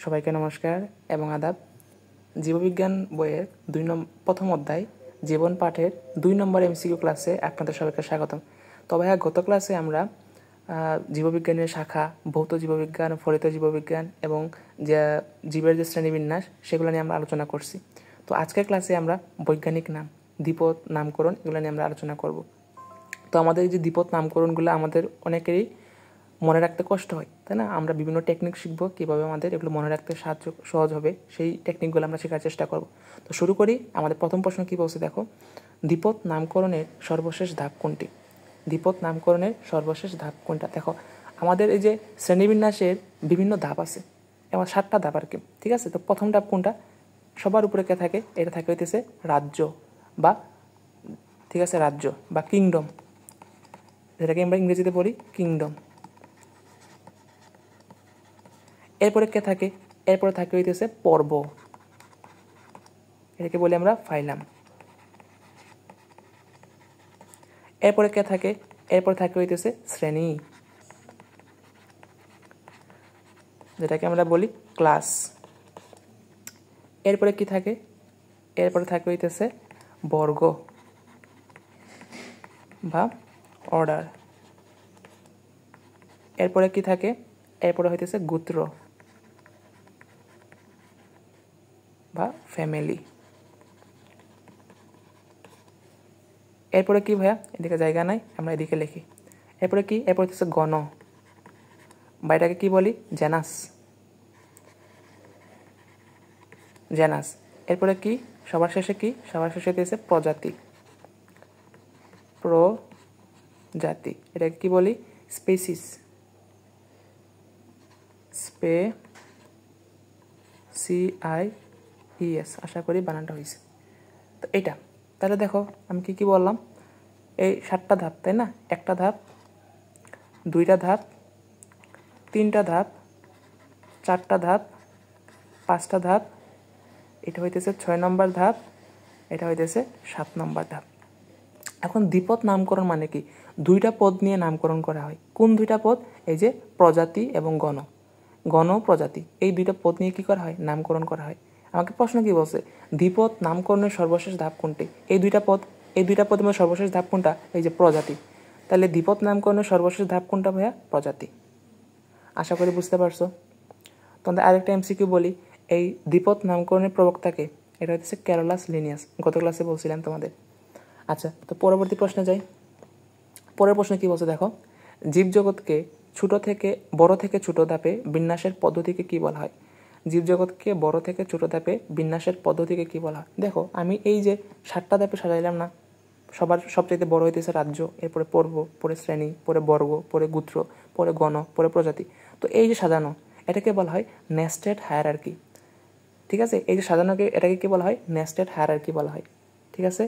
সবাইকে নমস্কার এবং আদাব। জীববিজ্ঞান বইয়ের প্রথম অধ্যায় জীবন পাঠের 2 নম্বর এমসিকিউ ক্লাসে আপনাদের সবাইকে স্বাগতম। তবে গত ক্লাসে আমরা জীববিজ্ঞানের শাখা ভৌত জীববিজ্ঞান, ফলিত জীববিজ্ঞান এবং যে জীবের যে শ্রেণীবিন্যাস সেগুলো নিয়ে আমরা আলোচনা করছি। তো আজকের ক্লাসে আমরা বৈজ্ঞানিক নাম, দ্বিপদ নামকরণ এগুলো নিয়ে আমরা আলোচনা করব। তো আমাদের এই যে দ্বিপদ নামকরণগুলো আমাদের অনেকেরই মনে রাখতে কষ্ট হয়, তাই না? আমরা বিভিন্ন টেকনিক শিখব কীভাবে আমাদের এগুলো মনে রাখতে সহজ হবে, সেই টেকনিকগুলো আমরা শেখার চেষ্টা করব। তো শুরু করি। আমাদের প্রথম প্রশ্ন কী বলছে দেখো, দ্বিপদ নামকরণের সর্বশেষ ধাপ কোনটি? দ্বিপদ নামকরণের সর্বশেষ ধাপ কোনটা? দেখো, আমাদের এই যে শ্রেণীবিন্যাসের বিভিন্ন ধাপ আছে, এবং 7টা ধাপ আর কি, ঠিক আছে? তো প্রথম ধাপ কোনটা? সবার উপরে কে থাকে? এটা থাকে হইতেছে রাজ্য বা, ঠিক আছে, রাজ্য বা কিংডম, যেটাকে আমরা ইংরেজিতে পড়ি কিংডম। এরপরে কে থাকে? এরপরে থাকে হইতেছে পর্ব, এটাকে বলি আমরা ফাইলাম। এরপরে কে থাকে? এরপরে থাকে হইতেছে শ্রেণী, যেটাকে আমরা বলি ক্লাস। এরপরে কি থাকে? এরপরে থাকে হইতেছে বর্গ বা অর্ডার। এরপরে কি থাকে? এরপরে হইতেছে গোত্র বা ফ্যামিলি। এরপরে কি ভাইয়া? এদিকে জায়গা নাই, আমরা এদিকে লিখি। এরপরে কি? এরপরে হচ্ছে গণ, বা এটাকে কি বলি? Genus, genus. এরপরে কি? সবার শেষে কি? সবার শেষে হচ্ছে প্রজাতি, প্রজাতি। এটাকে কি বলি? Species, CIES। আশা করি বানানটা হয়েছে। তো এটা তাহলে দেখো আমি কি বললাম, এই 7টা ধাপ, তাই না? একটা ধাপ, 2টা ধাপ, 3টা ধাপ, 4টা ধাপ, 5টা ধাপ, এটা হইতেছে 6 নম্বর ধাপ, এটা হইতেছে 7 নম্বর ধাপ। এখন দ্বিপদ নামকরণ মানে কি? 2টা পদ নিয়ে নামকরণ করা হয়। কোন 2টা পদ? এই যে প্রজাতি এবং গণ, গণ প্রজাতি, এই 2টা পদ নিয়ে কি করা হয়? নামকরণ করা হয়। আমাকে প্রশ্ন কি বলছে, দ্বিপদ নামকরণের সর্বশেষ ধাপ কোনটি? এই 2টা পদ, এই 2টা পদের মধ্যে সর্বশেষ ধাপ কোনটা? এই যে প্রজাতি। তাহলে দ্বিপদ নামকরণের সর্বশেষ ধাপ কোনটা ভাইয়া? প্রজাতি। আশা করি বুঝতে পারছো। তোমাদের আরেকটা এমসিকিউ বলি, এই দ্বিপদ নামকরণের প্রবক্তাকে? এটা হচ্ছে ক্যারোলাস লিনিয়াস, গত ক্লাসে বলছিলাম তোমাদের। আচ্ছা, তো পরবর্তী প্রশ্নে যাই। পরের প্রশ্ন কি বলছে দেখো, জীবজগৎকে বড় থেকে ছোট ধাপে বিন্যাসের পদ্ধতিকে কি বলা হয়? জীবজগৎকে বড় থেকে ছোট ধাপে বিন্যাসের পদ্ধতিকে কি বলা হয়? দেখো আমি এই যে 7টা ধাপে সাজাইলাম না, সবচেয়ে বড় হইতেছে রাজ্য, এরপরে পর্ব, পরে শ্রেণী, পরে বর্গ, পরে গোত্র, পরে গণ, পরে প্রজাতি। তো এই যে সাজানো, এটাকে বলা হয় নেস্টেড হায়ারার্কি, ঠিক আছে? এই যে সাজানোকে, এটাকে কি বলা হয়? নেস্টেড হায়ারার্কি বলা হয়, ঠিক আছে?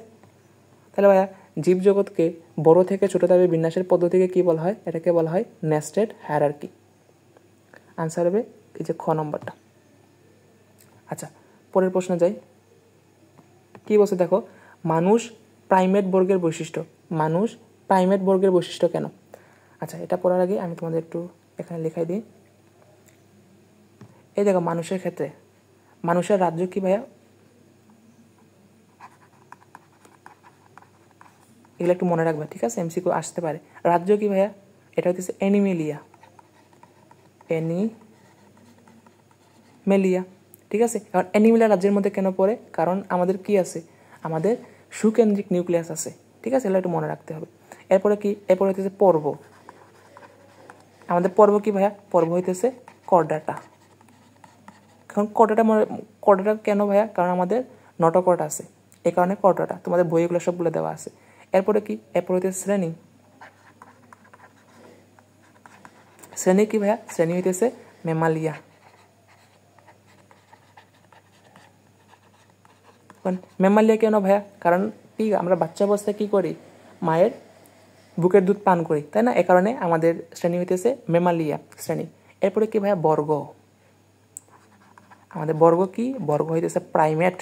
তাহলে ভাইয়া জীবজগৎকে বড় থেকে ছোট ধাপে বিন্যাসের পদ্ধতিকে কি বলা হয়? এটাকে বলা হয় নেস্টেড হায়ারার্কি। আনসার হবে এই যে খ নম্বরটা। আচ্ছা, পরের প্রশ্ন যাই। কি বলছে দেখো, মানুষ প্রাইমেট বর্গের বৈশিষ্ট্য। মানুষ প্রাইমেট বর্গের বৈশিষ্ট্য কেন? আচ্ছা, এটা পড়ার আগে আমি তোমাদের একটু এখানে লেখাই দিই। এই দেখো, মানুষের ক্ষেত্রে মানুষের রাজ্য কি ভাইয়া? এগুলো একটু মনে রাখবে, ঠিক আছে? এমসিকিউ আসতে পারে। রাজ্য কি ভাইয়া? এটা হচ্ছে অ্যানিমেলিয়া, অ্যানিমেলিয়া, ঠিক আছে? এখন অ্যানিমেলিয়া রাজ্যের মধ্যে কেন পড়ে? কারণ আমাদের কি আছে? আমাদের সুকেন্দ্রিক নিউক্লিয়াস আছে, ঠিক আছে? এগুলো একটু মনে রাখতে হবে। এরপরে কি? এরপরে হইতেছে পর্ব। আমাদের পর্ব কি ভাইয়া? পর্ব হইতেছে কর্ডাটা। এখন কর্ডাটা কেন ভাইয়া? কারণ আমাদের নটকর্ড আছে, এই কারণে কর্ডাটা। তোমাদের বইগুলো সবগুলো দেওয়া আছে। এরপরে কি? এরপরে হইতেছে শ্রেণী। শ্রেণী কি ভাইয়া? শ্রেণী হইতেছে ম্যামালিয়া। ম্যামালিয়া কেন ভাইয়া? কারণ কি, আমরা বাচ্চা অবস্থায় কি করি? মায়ের বুকের দুধ পান করি, তাই না? এ কারণে আমাদের শ্রেণী হইতেছে ম্যামালিয়া শ্রেণী। এরপরে কি ভাইয়া? বর্গ। আমাদের বর্গ কি? বর্গ হইতেছে প্রাইমেট।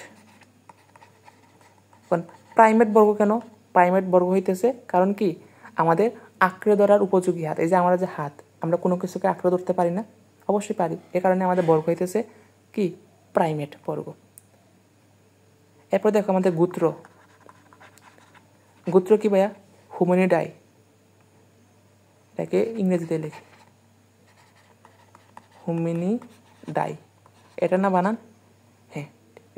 প্রাইমেট বর্গ কেন? প্রাইমেট বর্গ হইতেছে কারণ কি, আমাদের আঁকড়ে ধরার উপযোগী হাত। এই যে আমরা যে হাত, আমরা কোনো কিছুকে আঁকড়ে ধরতে পারি না, অবশ্যই পারি, এ কারণে আমাদের বর্গ হইতেছে কি প্রাইমেট বর্গ। এরপর দেখো আমাদের গোত্র। গোত্র কি ভাইয়া? হোমিনিডাই। এটাকে ইংরেজিতে লিখি হোমিনিডাই। এটা না বানান? হ্যাঁ,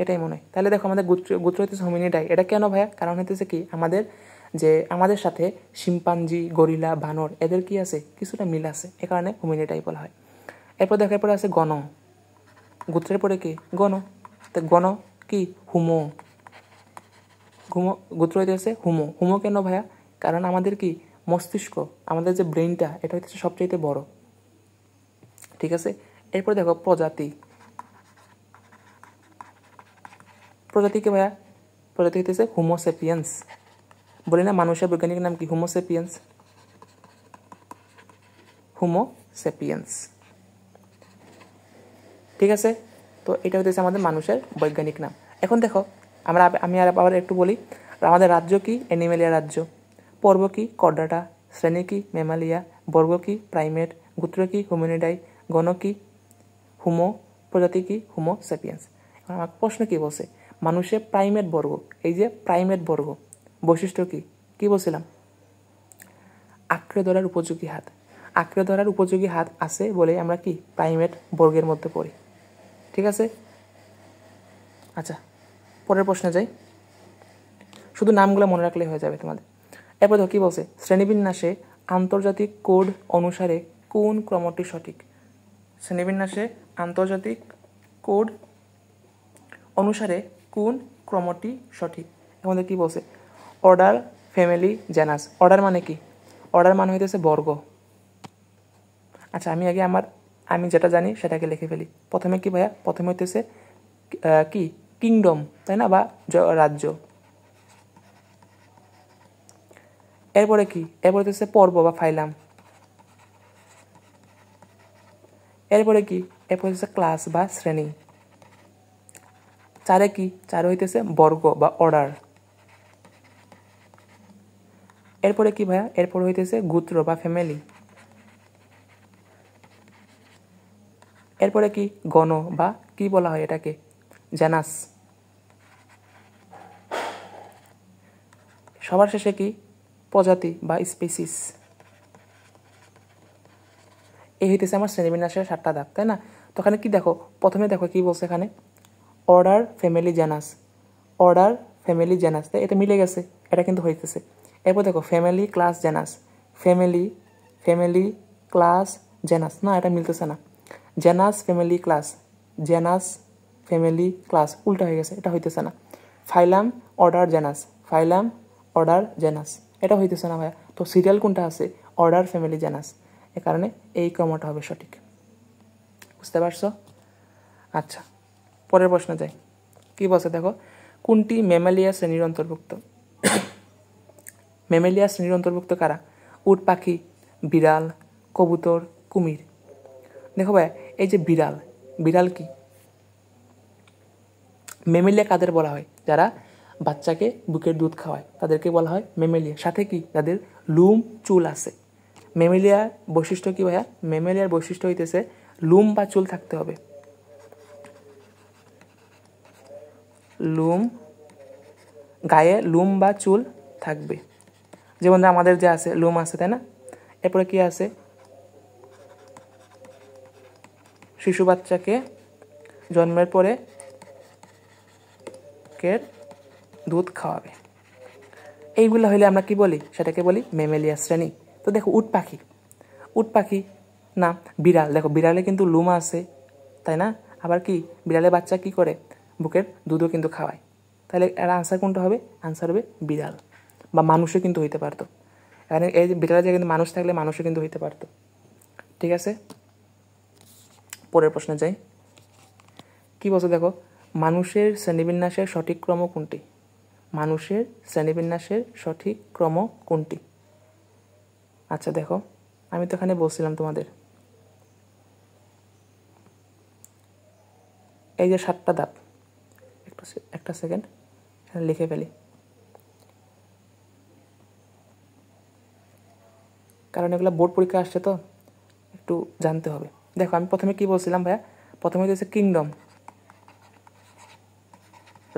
এটাই মনে হয়। তাহলে দেখো আমাদের গোত্র হইতেছে হোমিনিডাই। এটা কেন ভাইয়া? কারণ হইতেছে কি আমাদের সাথে শিম্পাঞ্জি, গরিলা, বানর এদের কি আছে? কিছুটা মিল আছে, এ কারণে হোমিনিডাই বলা হয়। এরপর দেখো এরপরে আছে গণ। গোত্রের পরে কি? গণ। তো গণ কি? হুমো। গোত্র হইতেছে হুমো। হুমো কেন ভাইয়া? কারণ আমাদের কি মস্তিষ্ক, আমাদের যে ব্রেনটা, এটা হইতেছে সবচাইতে বড়। ঠিক আছে। এরপর দেখো প্রজাতি। প্রজাতি কি ভাইয়া? প্রজাতি হইতেছে হোমোসেপিয়েন্স। বলি না মানুষের বৈজ্ঞানিক নাম কি? হোমোসেপিয়েন্স। হোমোসেপিয়েন্স। ঠিক আছে। তো এটা হইতেছে আমাদের মানুষের বৈজ্ঞানিক নাম। এখন দেখো আমি আবার একটু বলি। আমাদের রাজ্য কি? অ্যানিমেলিয়া রাজ্য। পর্ব কি? কর্ডাটা। শ্রেণী কি? ম্যামালিয়া। বর্গ কি? প্রাইমেট। গোত্র কি? হোমিনিডাই। গণ কি? হুমো। প্রজাতি কি? হোমোসেপিয়েন্স। এখন আমার প্রশ্ন কি বলছে? মানুষের প্রাইমেট বর্গ। এই যে প্রাইমেট বর্গ বৈশিষ্ট্য কি? কি বলছিলাম? আঁকড়ে ধরার উপযোগী হাত। আঁকড়ে ধরার উপযোগী হাত আছে বলে আমরা কি প্রাইমেট বর্গের মধ্যে পড়ি। ঠিক আছে। আচ্ছা, পরের প্রশ্নে যাই। শুধু নামগুলো মনে রাখলেই হয়ে যাবে তোমাদের। এরপর দেখো কী বলছে? শ্রেণীবিন্যাসে আন্তর্জাতিক কোড অনুসারে কোন ক্রমটি সঠিক? শ্রেণীবিন্যাসে আন্তর্জাতিক কোড অনুসারে কোন ক্রমটি সঠিক? আমাদের কী বলছে? Order, family, genus. অর্ডার মানে কি? অর্ডার মানে হইতেছে বর্গ। আচ্ছা, আমি যেটা জানি সেটাকে লিখে ফেলি। প্রথমে কি ভাইয়া? প্রথমে হইতেছে কি কিংডম, তাই না, বা রাজ্য। এরপরে কি? এরপরে হচ্ছে পর্ব বা ফাইলাম। এরপরে কি? এরপরে হচ্ছে ক্লাস বা শ্রেণী। চারে কি? চারে হইতেছে বর্গ বা অর্ডার। এরপরে কি ভাইয়া? এরপরে হইতেছে গোত্র বা ফ্যামিলি। এরপরে কি? গণ বা কি বলা হয় এটাকে? জেনাস। সবার শেষে কি? প্রজাতি বা স্পিসিস। এই হইতেছে আমার শ্রেণীবিন্যাসের 7টা ধাপ, তাই না? তো এখানে কি দেখো? প্রথমে দেখো কি বলছে এখানে? Order, family, genus. Order, family, genus. তাই এটা মিলে গেছে, এটা কিন্তু হইতেছে। এরপর দেখো family, class, genus. Family, class, genus. না, এটা মিলতেছে না। Genus, family, class. Genus, family, class. উল্টা হয়ে গেছে, এটা হইতেছে না। Phylum, order, genus. Phylum, order, genus. এটা হইতেছে না ভাইয়া। তো সিরিয়াল কোনটা আছে? Order, family, genus. এ কারণে এই ক্রমটা হবে সঠিক। বুঝতে পারছো? আচ্ছা, পরের প্রশ্নে যাই। কি বলছে দেখো? কোনটি ম্যামালিয়া শ্রেণীর অন্তর্ভুক্ত? ম্যামালিয়া শ্রেণীর অন্তর্ভুক্ত কারা? উট পাখি, বিড়াল, কবুতর, কুমির। দেখো ভাই, এই যে বিড়াল কি? ম্যামালিয়া কাদের বলা হয়? যারা বাচ্চাকে বুকের দুধ খাওয়ায় তাদেরকে বলা হয় ম্যামালিয়া। সাথে কি? যাদের লুম, চুল আছে। ম্যামালিয়ার বৈশিষ্ট্য কি ভাইয়া? ম্যামালিয়ার বৈশিষ্ট্য হইতেছে লুম বা চুল থাকতে হবে। গায়ে লুম বা চুল থাকবে। যেমন আমাদের যে আছে লুম আছে, তাই না? এরপরে কি আছে? শিশু বাচ্চাকে জন্মের পরে দুধ খাওয়াবে। এইগুলো হইলে আমরা কি বলি? সেটাকে বলি ম্যামালিয়া শ্রেণী। তো দেখো উট পাখি না। বিড়াল, দেখো বিড়ালে কিন্তু লুম আছে, তাই না? আবার কি বিড়ালের বাচ্চা কি করে? বুকের দুধও কিন্তু খাওয়ায়। তাহলে এর আনসার কোনটা হবে? আনসার হবে বিড়াল। বা মানুষও কিন্তু হইতে পারতো। এখানে এই যে বিড়ালের জায়গায় কিন্তু মানুষ থাকলে মানুষও কিন্তু হইতে পারতো। ঠিক আছে, পরের প্রশ্নে যাই। কি বলছে দেখো? মানুষের শ্রেণীবিন্যাসের সঠিক ক্রম কোনটি? মানুষের শ্রেণীবিন্যাসের সঠিক ক্রম কোনটি? আচ্ছা দেখো, আমি তো এখানে বলছিলাম তোমাদের এই যে 7টা ধাপ। একটা সেকেন্ড, এখানে লিখে ফেলি, কারণ এগুলো বোর্ড পরীক্ষা আসছে তো একটু জানতে হবে। দেখো আমি প্রথমে কি বলছিলাম ভাইয়া, প্রথমে হচ্ছে কিংডম,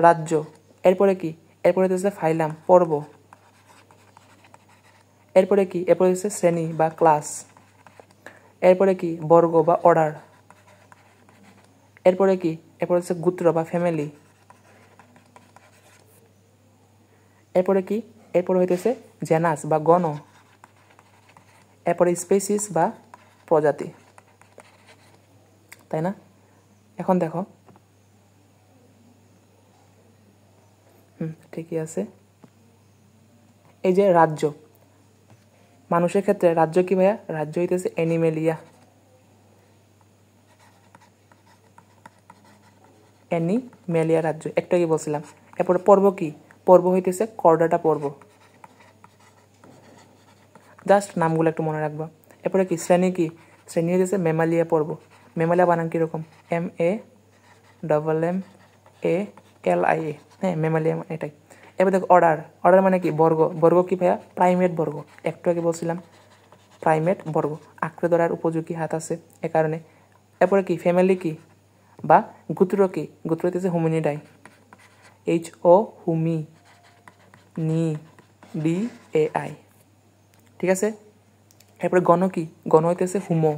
রাজ্য, এরপরে কি, এরপরে হচ্ছে ফাইলাম, পর্ব, এরপরে কি, এরপরে হচ্ছে শ্রেণী বা ক্লাস, এরপরে কি, বর্গ বা অর্ডার, এরপরে কি, এরপরে হচ্ছে গোত্র বা ফ্যামিলি, এরপরে কি, এরপরে হইতেছে জেনাস বা গণ, এরপরে স্পেসিস বা প্রজাতি, তাই না? এখন দেখো, ঠিকই আছে। এই যে রাজ্য, মানুষের ক্ষেত্রে রাজ্য কি ভাইয়া, রাজ্য হইতেছে অ্যানিমেলিয়া, অ্যানিমেলিয়া রাজ্য, একটা কি বলছিলাম। এরপরে পর্ব কি, পর্ব হইতেছে করডাটা পর্ব, জাস্ট নামগুলো একটু মনে রাখবা। এরপরে কি শ্রেণী, কি শ্রেণী হইতেছে ম্যামালিয়া পর্ব, ম্যামালিয়া বানান কীরকম, MALLIA, হ্যাঁ ম্যামালিয়া এটাই। এবার দেখো অর্ডার, অর্ডার মানে কি, বর্গ, বর্গ কি ভাইয়া, প্রাইমেট বর্গ, একটু আগে বলছিলাম প্রাইমেট বর্গ, আঁকড়ে ধরার উপযোগী হাত আছে এ কারণে। এরপরে কি ফ্যামিলি, কি বা গোত্র, কি গোত্র হইতেছে হোমিনিডাই, HO হুমি নি DAI, ঠিক আছে। এরপরে গণ, কি গণ হইতেছে হুমো,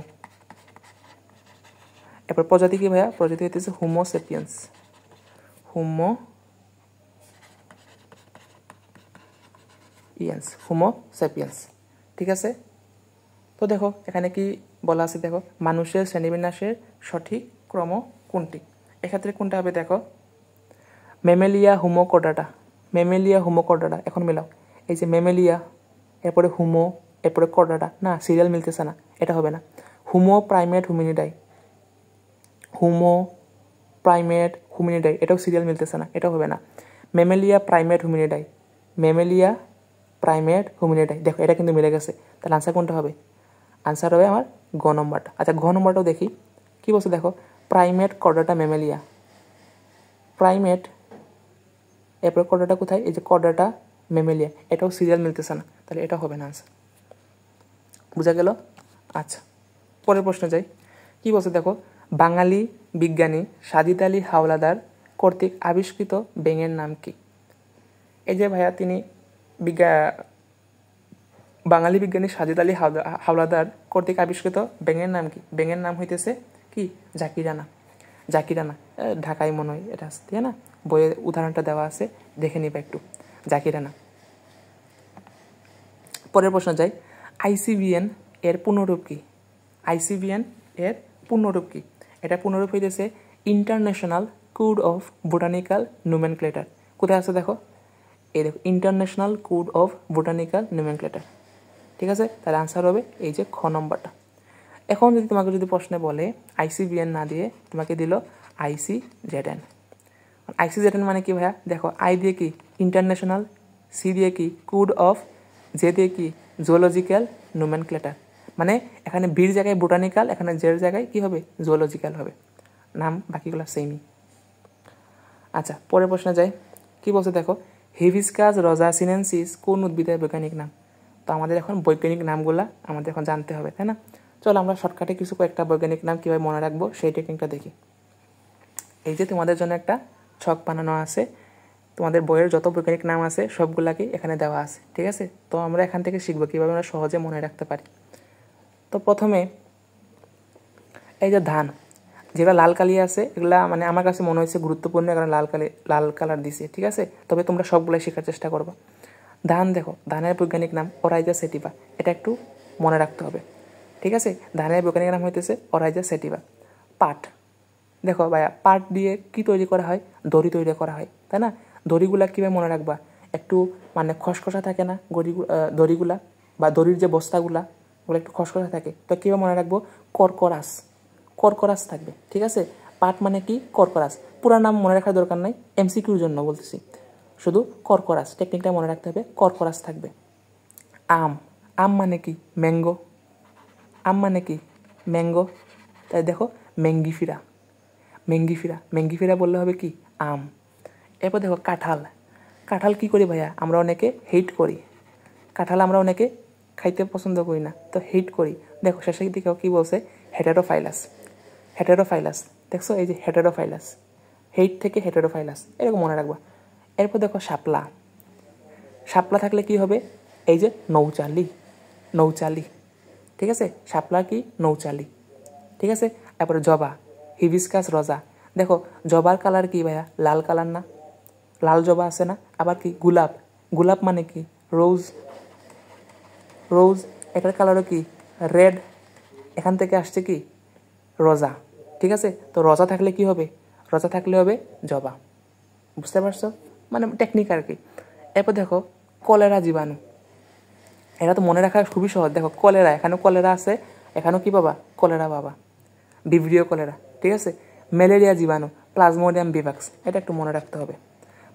এরপর প্রজাতি কি ভাইয়া, প্রজাতি হইতেছে হোমোসেপিয়েন্স, হোমোসেপিয়েন্স, ঠিক আছে। তো দেখো এখানে কি বলা আছে, দেখো মানুষের শ্রেণীবিন্যাসের সঠিক ক্রম কোনটি, এক্ষেত্রে কোনটা হবে, দেখো ম্যামেলিয়া হুমোকর্ডাটা, ম্যামেলিয়া হুমোকর্ডাটা, এখন মেলাও, এই যে ম্যামেলিয়া, এরপরে হুমো, এরপরে কর্ডাটা, না সিরিয়াল মিলতেছে না, এটা হবে না। হুমো প্রাইমেট হুমিনিডাই, হুমো প্রাইমেট হুমিনিডাই, এটাও সিরিয়াল মিলতেছে না, এটাও হবে না। ম্যামেলিয়া প্রাইমেট হুমিনিডাই, ম্যামেলিয়া প্রাইমেট হুমিনিডাই, দেখো এটা কিন্তু মিলে গেছে, তাহলে আনসার কোনটা হবে, আনসার হবে আমার গ নম্বরটা। আচ্ছা ঘ নম্বরটাও দেখি কি বলছে, দেখো প্রাইমেট কর্ডাটা ম্যামেলিয়া, প্রাইমেট, এরপরে কর্ডাটা কোথায়, এই যে কর্ডাটা ম্যামেলিয়া, এটাও সিরিয়াল মিলতেছে না, তাহলে এটা হবে না আনসার, বুঝা গেল। আচ্ছা পরের প্রশ্নে যাই, কি বলছে দেখো, বাঙালি বিজ্ঞানী সাজিদ আলী হাওলাদার কর্তৃক আবিষ্কৃত ব্যাঙের নাম কি। এই যে ভাইয়া তিনি বাঙালি বিজ্ঞানী সাজিদ আলী হাওলাদার কর্তৃক আবিষ্কৃত ব্যাঙের নাম কি, ব্যাঙের নাম হইতেছে কি, জাকিরানা, জাকিরানা, ঢাকায় মনে হয় এটা আছে, তাই না, বইয়ের উদাহরণটা দেওয়া আছে, দেখে নিবা একটু, জাকিরানা। পরের প্রশ্ন যাই, ICBN এর পূর্ণরূপ কি, ICBN এর পূর্ণরূপ কি, এটা পূর্ণরূপ হইতেছে international code of botanical nomenclature, কোথায় আছে দেখো, এই দেখো international code of botanical nomenclature, ঠিক আছে। তাহলে আনসার হবে এই যে খ নম্বরটা। এখন যদি তোমাকে যদি প্রশ্নে বলে ICBN না দিয়ে তোমাকে দিল ICZN, ICZN মানে কি ভাইয়া, দেখো আই দিয়ে কি ইন্টারন্যাশনাল, সি দিয়ে কি কোড অফ, জে দিয়ে কি জুওলজিক্যাল নোমেনক্লেচার, মানে এখানে বির জায়গায় বোটানিক্যাল, এখানে জের জায়গায় কি হবে, জুওলজিক্যাল হবে, নাম বাকিগুলো সেমই। আচ্ছা পরের প্রশ্নে যাই, কি বলছে দেখো, হিবিস্কাস রোজা সিনেনসিস কোন উদ্ভিদের বৈজ্ঞানিক নাম। তো আমাদের এখন বৈজ্ঞানিক নামগুলা আমাদের এখন জানতে হবে, তাই না। চলো আমরা শর্টকাটে কিছু কয়েকটা বৈজ্ঞানিক নাম কীভাবে মনে রাখবো সেই টেকনিকটা দেখি। এই যে তোমাদের জন্য একটা ছক বানানো আছে, তোমাদের বইয়ের যত বৈজ্ঞানিক নাম আছে সবগুলাকে এখানে দেওয়া আছে, ঠিক আছে। তো আমরা এখান থেকে শিখবো কীভাবে আমরা সহজে মনে রাখতে পারি। তো প্রথমে এই যে ধান, যেগুলো লাল কালি আছে এগুলা মানে আমার কাছে মনে হয়েছে গুরুত্বপূর্ণ, কারণ লাল কালার দিছে, ঠিক আছে। তবে তোমরা সবগুলাই শেখার চেষ্টা করবো। ধান, দেখো ধানের বৈজ্ঞানিক নাম অরাইজা সেটিভা, এটা একটু মনে রাখতে হবে, ঠিক আছে। ধানের বৈজ্ঞানিক নাম হইতেছে অরাইজা সেটিভা। পাট, দেখো ভাইয়া পাট দিয়ে কি তৈরি করা হয়, দড়ি তৈরি করা হয়, তাই না। দড়িগুলা কীভাবে মনে রাখবা, একটু মানে খসখসা থাকে না দড়িগুলা, বা দড়ির যে বস্তাগুলা ওগুলো একটু খসখসা থাকে, তো কীভাবে মনে রাখবো, কর্করাস, কর্করাস থাকবে, ঠিক আছে। পাট মানে কি, কর্করাস, পুরা নাম মনে রাখার দরকার নাই, MCQর জন্য বলতেছি, শুধু কর্করাস টেকনিকটা মনে রাখতে হবে, কর্করাস থাকবে। আম, আম মানে কি, ম্যাঙ্গো, আম মানে কি ম্যাঙ্গো, তাই দেখো ম্যাঙ্গিফিরা, ম্যাঙ্গিফিরা, ম্যাঙ্গিফিরা বললে হবে কি আম। এরপর দেখো কাঁঠাল, কাঁঠাল কি করি ভাইয়া, আমরা অনেকে হেট করি, কাঁঠাল আমরা অনেকে খাইতে পছন্দ করি না, তো হেট করি। দেখো শেষের দিকে কি বলছে, হেটেরোফাইলাস। হেটেরোফাইলাস দেখছো, এই যে হেটেরোফাইলাস, হেইট থেকে হেটেরোফাইলাস, এরকম মনে রাখবা। এরপর দেখো শাপলা। শাপলা থাকলে কি হবে, এই যে নৌচালি, নৌচালি, ঠিক আছে। শাপলা কি, নৌচালি, ঠিক আছে। এরপরে জবা, হিবিস্কাস রোজা। দেখো জবার কালার কি ভাইয়া, লাল কালার না, লাল জবা আছে না। আবার কি, গোলাপ, গোলাপ মানে কি, রোজ, রোজ, এটার কালারও কি, রেড, এখান থেকে আসছে কি, রোজা, ঠিক আছে। তো রোজা থাকলে কি হবে, রোজা থাকলে হবে জবা, বুঝতে পারছো, মানে টেকনিক আর কি। এরপর দেখো কলেরা জীবাণু, এটা তো মনে রাখা খুবই সহজ। দেখো কলেরা, এখানেও কলেরা আছে, এখানেও কি পাবা, কলেরা পাবা, ভিব্রিও কলেরা, ঠিক আছে। ম্যালেরিয়া জীবাণু, প্লাজমোডিয়াম ভিভাক্স, এটা একটু মনে রাখতে হবে,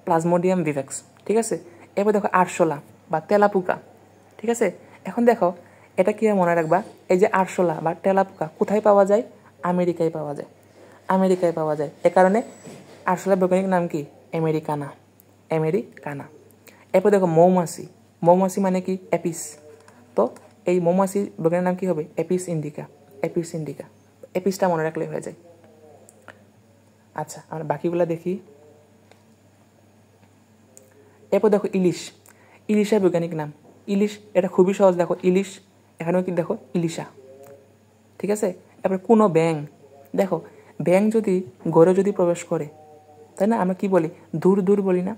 প্লাজমোডিয়াম ভিভাক্স, ঠিক আছে। এরপর দেখো আরশোলা বা তেলাপোকা, ঠিক আছে। এখন দেখো এটা কি মনে রাখবা, এই যে আরশোলা বা তেলাপোকা কোথায় পাওয়া যায়, আমেরিকায় পাওয়া যায়, আমেরিকায় পাওয়া যায়। এ কারণে আরশোলার বৈজ্ঞানিক নাম কি, আমেরিকানা, আমেরিকানা। এরপর দেখো মৌমাছি, মৌমাছি মানে কি, অ্যাপিস। তো এই মৌমাছি বৈজ্ঞানিক নাম কি হবে, অ্যাপিস ইন্ডিকা, অ্যাপিস ইন্ডিকা, অ্যাপিসটা মনে রাখলে হয়ে যায়। আচ্ছা আমরা বাকিগুলো দেখি। এরপর দেখো ইলিশ, ইলিশের বৈজ্ঞানিক নাম, ইলিশ, এটা খুবই সহজ। দেখো ইলিশ, এখানেও কি দেখো ইলিশা, ঠিক আছে। এরপরে কোনো ব্যাং, দেখো ব্যাং যদি ঘরে যদি প্রবেশ করে, তাই না, আমরা কি বলি, দূর দূর বলি না,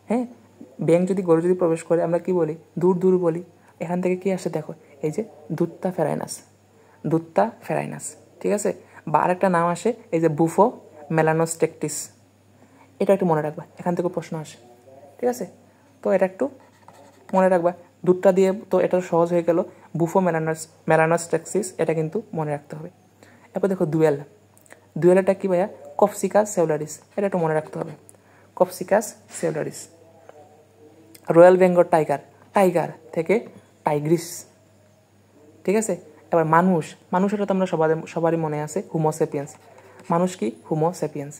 হ্যাঁ। ব্যাং যদি ঘরে যদি প্রবেশ করে আমরা কি বলি, দূর দূর বলি। এখান থেকে কি আসে দেখো, এই যে দুত্তা ফেরাইনাস, দুত্তা ফেরাইনাস, ঠিক আছে। বা আরেকটা নাম আসে, এই যে বুফো মেলানোস্টেকটিস, এটা একটু মনে রাখবা, এখান থেকে প্রশ্ন আসে, ঠিক আছে। তো এটা একটু মনে রাখবা, দুধটা দিয়ে তো এটা সহজ হয়ে গেল, বুফো মেলানোস্টেকটিস, এটা কিন্তু মনে রাখতে হবে। এরপর দেখো দুয়েল, দুয়েলটা কি ভাইয়া, কপসিকাস সেলুলারিস, এটা একটু মনে রাখতে হবে, কপসিকাস saularis. Royal Bengal tiger, tiger থেকে টাইগ্রিস, ঠিক আছে। এবার মানুষ, মানুষের তো আমরা সবারই মনে আছে, হোমোসেপিয়েন্স, মানুষ কি, হোমোসেপিয়েন্স।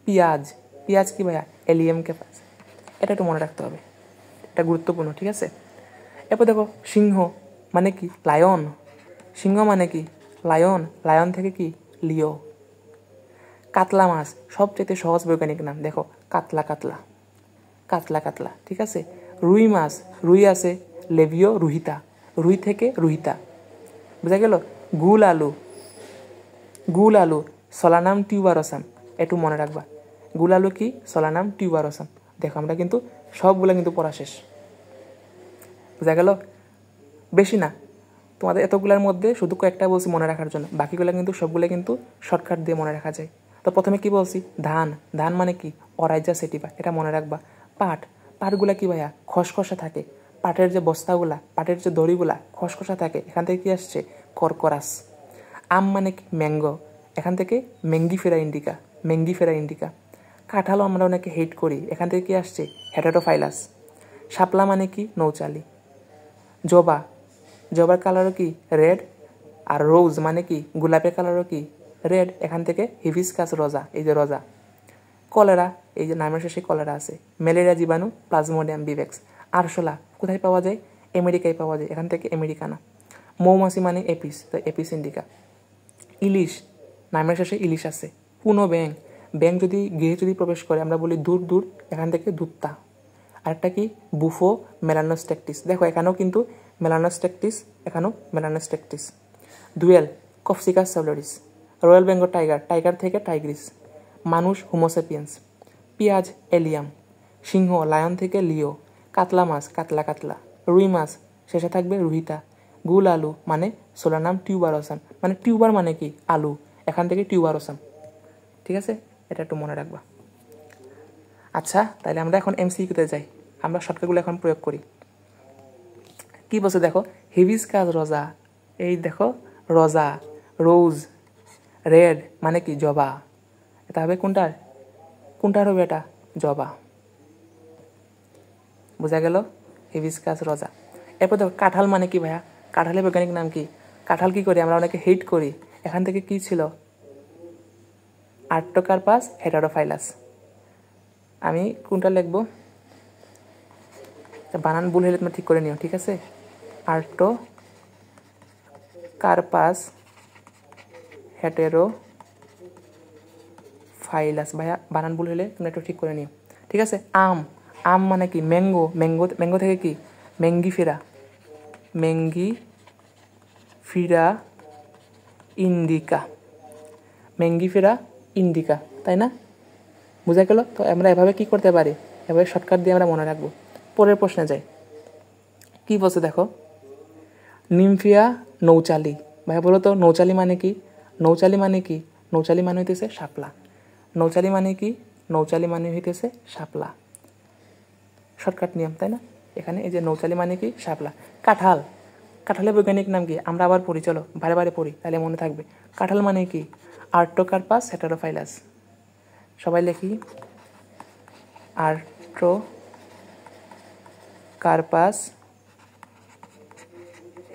পিঁয়াজ, পিঁয়াজ কি ভাইয়া, এলিয়াম ক্যাপাস, এটা একটু মনে রাখতে হবে, এটা গুরুত্বপূর্ণ, ঠিক আছে। এরপর দেখো সিংহ মানে কি, লায়ন, সিংহ মানে কি, লায়ন, লায়ন থেকে কি, লিও। কাতলা মাছ, সবচেয়ে সহজ বৈজ্ঞানিক নাম, দেখো কাতলা, কাতলা, কাতলা, কাতলা, ঠিক আছে। রুই মাছ, রুই আছে লেভিও রুহিতা, রুই থেকে রুহিতা, বুঝা গেল। গুল আলু, গুল আলু সলানাম টিউবারসাম, একটু মনে রাখবা, গুল আলু কি, সলানাম টিউবারসাম। দেখো আমরা কিন্তু সবগুলো কিন্তু পড়া শেষ, বুঝা গেল, বেশি না, তোমাদের এতগুলোর মধ্যে শুধু কয়েকটা বলছি মনে রাখার জন্য, বাকিগুলো কিন্তু সবগুলো কিন্তু শর্টকাট দিয়ে মনে রাখা যায়। তো প্রথমে কি বলছি, ধান, ধান মানে কি, অরাইজা সেটিভা, এটা মনে রাখবা। পাট, পাটগুলা কি ভাইয়া, খসখসা থাকে, পাটের যে বস্তাগুলা, পাটের যে দড়িগুলা খসখসা থাকে, এখান থেকে কি আসছে, কর্করাস। আম মানে কি, ম্যাঙ্গো, এখান থেকে ম্যাঙ্গিফেরা ইন্ডিকা, ম্যাঙ্গিফেরা ইন্ডিকা। কাঁঠালও আমরা অনেকে হেট করি, এখান থেকে কি আসছে, হেটাটোফাইলাস। শাপলা মানে কি, নৌচালি। জবা, জবার কালারও কি, রেড। আর রোজ মানে কি, গোলাপের কালারও কি, রেড, এখান থেকে হিবিস্কাস রোজা, এই যে রোজা। কলেরা, এই যে নামের শেষে কলেরা আছে। ম্যালেরিয়া জীবাণু, প্লাজমোডিয়াম ভিভেক্স। আরশোলা কোথায় পাওয়া যায়, আমেরিকায় পাওয়া যায়, এখান থেকে আমেরিকানা। মৌমাছি মানে এপিস, তো এপিস ইন্ডিকা। ইলিশ, নামের শেষে ইলিশ আছে। পুনো ব্যাং, ব্যাং যদি গৃহে যদি প্রবেশ করে আমরা বলি দূর দূর, এখান থেকে দুত্তা। আরেকটা কি, বুফো মেলানোস্টেকটিস, দেখো এখানেও কিন্তু মেলানোস্টেকটিস, এখানেও মেলানোস্টেকটিস। দুয়েল, copsychus saularis. Royal Bengal tiger, tiger থেকে টাইগ্রিস। মানুষ, হোমোসেপিয়েন্স। পেঁয়াজ, এলিয়াম। সিংহ, লায়ন থেকে লিও। কাতলা মাছ, কাতলা, কাতলা। রুই মাছ, শেষে থাকবে রুহিতা। গুল আলু মানে সোলানাম টিউবারসাম, মানে টিউবার মানে কি, আলু, এখান থেকে টিউবারসাম, ঠিক আছে, এটা একটু মনে রাখবা। আচ্ছা তাহলে আমরা এখন এমসিকিউতে যাই, আমরা শর্টকাটগুলো এখন প্রয়োগ করি। কি বলছে দেখো, হিবিস্কাস রোজা, এই দেখো রোজা, রোজ, রেড মানে কি, জবা, এটা হবে কোনটার, কোনটার হবে এটা, জবা, বোঝা গেল, হিবিস্কাস রোজা। এরপর দেখো কাঁঠাল মানে কি ভাইয়া, কাঁঠালের বৈজ্ঞানিক নাম কি, কাঁঠাল কি করি আমরা অনেকে হেট করি, এখান থেকে কি ছিল, আর্টোকার্পাস হেটারোফাইলাস। আমি কোনটা লিখবো, বানান ভুল হলে তুমি ঠিক করে নিও, ঠিক আছে। আর্টোকার্পাস হেটেরোফাইলাস। ভাইয়া বানান ভুল হলে তোমরা একটু ঠিক করে নিও, ঠিক আছে। আম, আম মানে কি ম্যাঙ্গো, ম্যাঙ্গো ম্যাঙ্গো থেকে কি Mangifera, Mangifera indica, Mangifera indica, তাই না? বোঝা গেল? তো আমরা এভাবে কি করতে পারি, এভাবে শর্টকাট দিয়ে আমরা মনে রাখবো। পরের প্রশ্নে যাই, কি বলছে দেখো, নিমফিয়া নৌচালি। ভাই বলো তো নৌচালি মানে কি? নৌচালি মানে কি? নৌচালি মানে হইতেছে শাপলা। নৌচালি মানে কি? নৌচালি মানে হইতেছে শাপলা। শর্টকাট নিয়ম, তাই না? এখানে এই যে নৌচালি মানে কি শাপলা। কাঁঠাল, কাঁঠালের বৈজ্ঞানিক নাম কি? আমরা আবার পড়ি, চলো বারে বারে পড়ি তাহলে মনে থাকবে। কাঁঠাল মানে কি? আর্টোকার্পাস হেটেরোফাইলাস। সবাই লিখি, আর্টোকার্পাস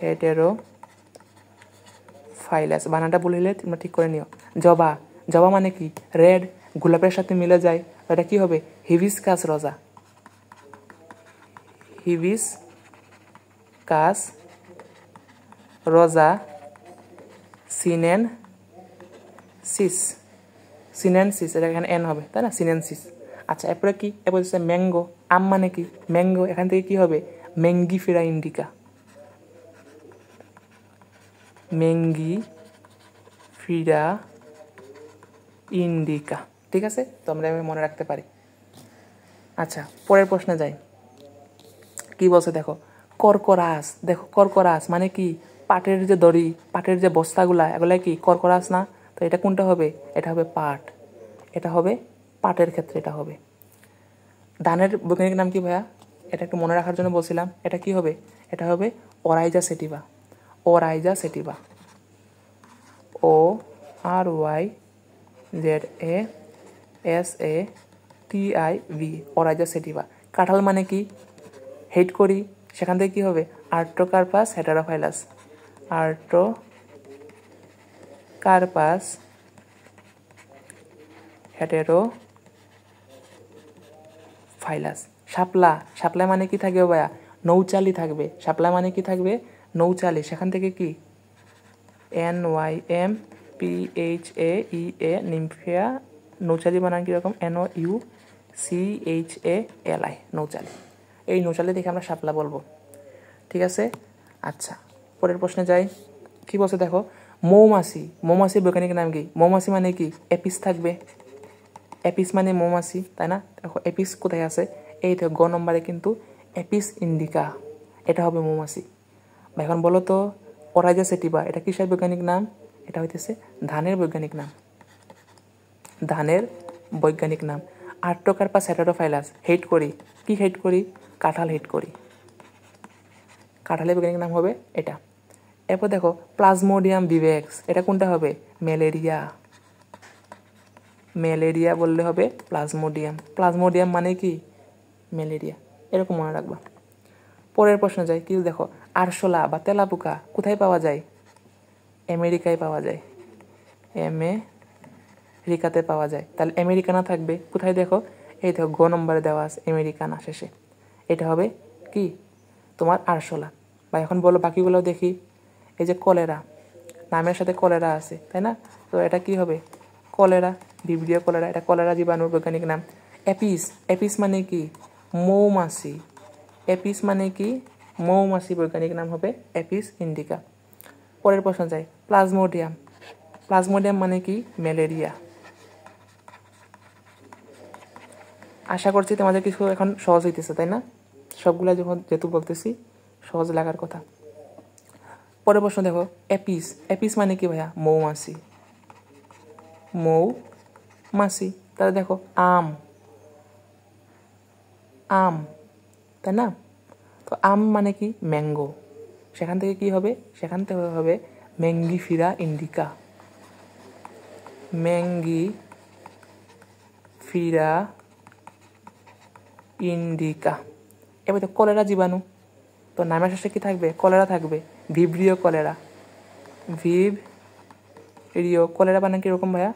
হেটেরোফাইলাস। বানানটা বলিলে তোমরা ঠিক করে নিও। জবা, জবা মানে কি? রেড, গোলাপের সাথে মিলে যায়, এটা কি হবে? হিবিস্কাস রোজা, হিবিস্কাস রোজা সিনেনসিস, সিনেনসিস, এটা এখানে এন হবে, তাই না? সিনেনসিস। আচ্ছা, এরপরে কি? এরপর হচ্ছে ম্যাঙ্গো। আম মানে কি? ম্যাঙ্গো, এখান থেকে কি হবে? ম্যাঙ্গিফেরা ইন্ডিকা, ম্যাঙ্গিফেরা ইন্ডিকা, ঠিক আছে? তো আমরা মনে রাখতে পারি। আচ্ছা, পরের প্রশ্নে যাই, কি বলছে দেখো, কর্করাস। দেখো কর্করাস মানে কি? পাটের যে দড়ি, পাটের যে বস্তাগুলা, এগুলা কি কর্করাস না? তো এটা কোনটা হবে? এটা হবে পাট, এটা হবে পাটের ক্ষেত্রে এটা হবে। ধানের বৈজ্ঞানিক নাম কি ভাইয়া? এটা একটু মনে রাখার জন্য বলছিলাম। এটা কি হবে? এটা হবে ওরাইজা সেটিভা, ওরাইজা সেটিভা, ORYZASATIV, ওরাইজা সেটিভা। কাঁঠাল মানে কি? হেট করি, সেখান থেকে কি হবে? আর্টোকার্পাস হেটেরোফাইলাস, আর্টোকার্পাস হেটেরোফাইলাস। শাপলা, শাপলা মানে কি থাকবে ভাইয়া? নৌচালি থাকবে। শাপলা মানে কি থাকবে? নৌচালি, সেখান থেকে কি NYMPHAEA, নিমফিয়া। নৌচালি বানান কীরকম? NOUCHALI, নৌচালি। এই নৌচালি দেখে আমরা শাপলা বলবো, ঠিক আছে। আচ্ছা, পরের প্রশ্নে যাই, কি বলছে দেখো, মৌমাছি। মৌমাছির বৈজ্ঞানিক নাম কি? মৌমাছি মানে কি? এপিস থাকবে, এপিস মানে মৌমাছি, তাই না? দেখো এপিস কোথায় আছে? এই তো গ নম্বরে কিন্তু এপিস ইন্ডিকা, এটা হবে মৌমাছি। বা এখন বলো তো, ওরাইজা সেটিভা এটা কিসের বৈজ্ঞানিক নাম? এটা হইতেছে ধানের বৈজ্ঞানিক নাম, ধানের বৈজ্ঞানিক নাম। আর্টোকার্পাস হেটেরোফাইলাস হেট করি, কি হেট করি? কাঁঠাল হেট করি, কাঁঠালের বৈজ্ঞানিক নাম হবে এটা। এরপর দেখো প্লাজমোডিয়াম ভিভেক্স, এটা কোনটা হবে? ম্যালেরিয়া, ম্যালেরিয়া বললে হবে প্লাজমোডিয়াম। প্লাজমোডিয়াম মানে কি? ম্যালেরিয়া, এরকম মনে রাখবা। পরের প্রশ্ন যাই, কি দেখো, আরশোলা বা তেলাপোকা কোথায় পাওয়া যায়? আমেরিকায় পাওয়া যায়, আমেরিকাতে পাওয়া যায়। তাহলে আমেরিকানা থাকবে কোথায়? দেখো এই দেখো গ নম্বরে দেওয়া আছে আমেরিকানা শেষে, এটা হবে কি তোমার আরশোলা। বা এখন বলো বাকিগুলো দেখি, এই যে কলেরা, নামের সাথে কলেরা আছে, তাই না? তো এটা কি হবে? কলেরা, ভিব্রিও কলেরা, এটা কলেরা জীবাণুর বৈজ্ঞানিক নাম। অ্যাপিস, অ্যাপিস মানে কি? মৌমাছি, অ্যাপিস মানে কি? মৌমাছি, বৈজ্ঞানিক নাম হবে অ্যাপিস ইন্ডিকা। পরের প্রশ্ন যাই, প্লাজমোডিয়াম, প্লাজমোডিয়াম মানে কি? ম্যালেরিয়া। আশা করছি তোমাদের কিছু এখন সহজ হইতেছে, তাই না? সবগুলা যখন যেহেতু বলতেছি সহজ লাগার কথা। পরের প্রশ্ন দেখো, অ্যাপিস, অ্যাপিস মানে কি ভাইয়া? মৌমাছি, মৌমাছি। তাহলে দেখো আম, আম, তাই না? তো আম মানে কি? ম্যাঙ্গো, সেখান থেকে কি হবে? সেখান থেকে হবে ম্যাঙ্গিফেরা ইন্ডিকা, ম্যাঙ্গিফেরা ইন্ডিকা। এবার তো কলেরা জীবাণু, তো নামের শেষে কি থাকবে? কলেরা থাকবে, ভিব্রিও কলেরা, ভিব্রিও কলেরা। বানান কিরকম ভাইয়া?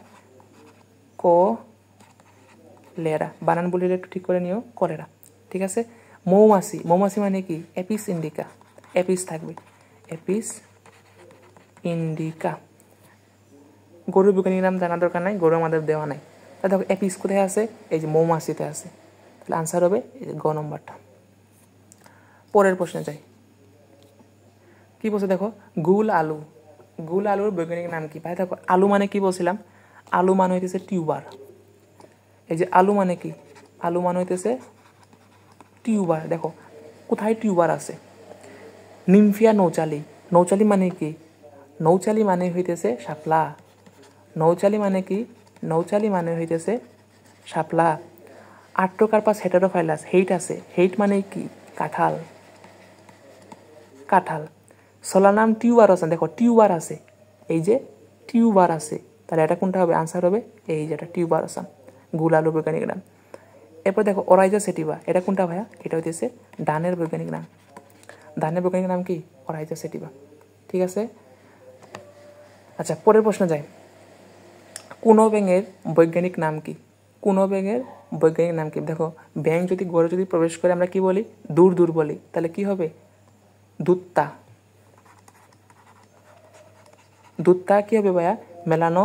কলেরা, বানান বলিলে একটু ঠিক করে নিও, কলেরা, ঠিক আছে। মৌমাছি, মৌমাছি মানে কি? অ্যাপিস ইন্ডিকা, অ্যাপিস থাকবে, অ্যাপিস ইন্ডিকা। গরুর বৈজ্ঞানিক নাম জানার দরকার নাই, গরু আমাদের দেওয়া নাই। তাহলে দেখো অ্যাপিস কোথায় আছে, এই যে মৌমাছিতে আছে, তাহলে আনসার হবে এই যে গ নম্বরটা। পরের প্রশ্নে যাই, কি বলছে দেখো, গুল আলু, গুল আলুর বৈজ্ঞানিক নাম কি? ভাই দেখো আলু মানে কি বলছিলাম, আলু মানে হইতেছে টিউবার। এই যে আলু মানে কি, আলু মানে হইতেছে টিউবার। দেখো কোথায় টিউবার আছে, নিমফিয়া নৌচালি। নৌচালি মানে কি, নৌচালি মানে হইতেছে শাপলা। নৌচালি মানে কি, নৌচালি মানে হইতেছে শাপলা। আর্টোকার্পাস হেটারোফাইলাস, হেইট আছে, হেইট মানে কি, কাঁঠাল, কাঁঠাল। সোলানাম টিউবারসাম, দেখো টিউবার আছে, এই যে টিউবার আছে, তাহলে এটা কোনটা হবে, আনসার হবে এই যেটা টিউবারসাম, গুল আলু বৈজ্ঞানিক নাম। এরপর দেখো অরাইজা সেটিভা, এটা কোনটা ভাইয়া, এটা হইতেছে ডানের বৈজ্ঞানিক নাম। ধানের বৈজ্ঞানিক নাম কি, অরাইজা সেটিভা। ঠিক আছে, আচ্ছা পরের প্রশ্ন যাই, কোনো ব্যাঙের বৈজ্ঞানিক নাম কি? কোনো ব্যাঙের বৈজ্ঞানিক নাম কি? দেখো ব্যাঙ যদি ঘরে যদি প্রবেশ করে আমরা কি বলি, দূর দূর বলি, তাহলে কি হবে, দুত্তা। দুত্তা কি হবে ভাইয়া, মেলানো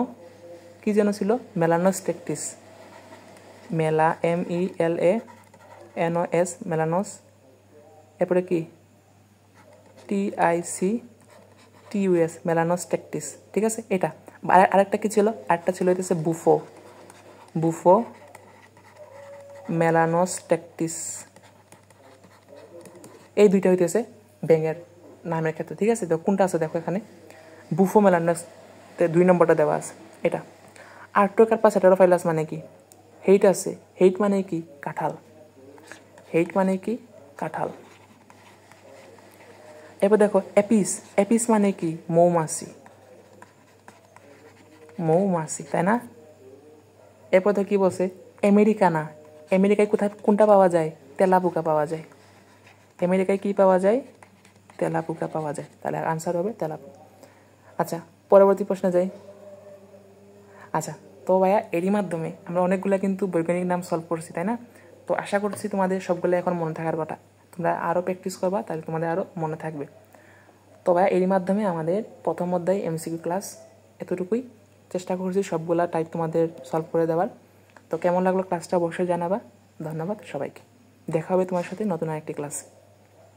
কি যেন ছিল, মেলানোস্টেকটিস, MELANOS, মেলানোস, এরপরে কি TICTUS, মেলানোস্টেকটিস। ঠিক আছে, এটা। আরেকটা কি ছিল, আরেকটা ছিল হইতেছে বুফো, বুফো মেলানোস্টেকটিস। এই দুইটা হইতেছে ব্যাঙের নামের ক্ষেত্রে। ঠিক আছে, তো কোনটা আছে দেখো এখানে, বুফো মেলানোস 2 নম্বরটা দেওয়া আছে এটা। আর্টোকার্পাস হেটারোফাইলাস মানে কি, হেইট আছে, হেইট মানে কি, কাঁঠাল, হেইট মানে কি, কাঁঠাল। এবার দেখো অ্যাপিস, অ্যাপিস মানে কি, মৌমাছি, মৌমাছি, তাই না? এরপর তো কি বলছে, আমেরিকানা, আমেরিকায় কোথায় কোনটা পাওয়া যায়, তেলাপোকা পাওয়া যায়। আমেরিকায় কি পাওয়া যায়, তেলাপোকা পাওয়া যায়, তাহলে আনসার হবে তেলাপোকা। আচ্ছা পরবর্তী প্রশ্নে যাই। আচ্ছা তো ভাইয়া এরই মাধ্যমে আমরা অনেকগুলো কিন্তু বৈজ্ঞানিক নাম সলভ করছি, তাই না? তো আশা করছি তোমাদের সবগুলো এখন মনে থাকার কথা, তোমরা আরও প্র্যাকটিস করবা, তাহলে তোমাদের আরও মনে থাকবে। তো ভাইয়া এরই মাধ্যমে আমাদের প্রথম অধ্যায় MCQ ক্লাস এতটুকুই, চেষ্টা করছি সবগুলা টাইপ তোমাদের সলভ করে দেওয়ার। তো কেমন লাগলো ক্লাসটা অবশ্যই জানাবা। ধন্যবাদ সবাইকে, দেখা হবে তোমার সাথে নতুন আরেকটি ক্লাস।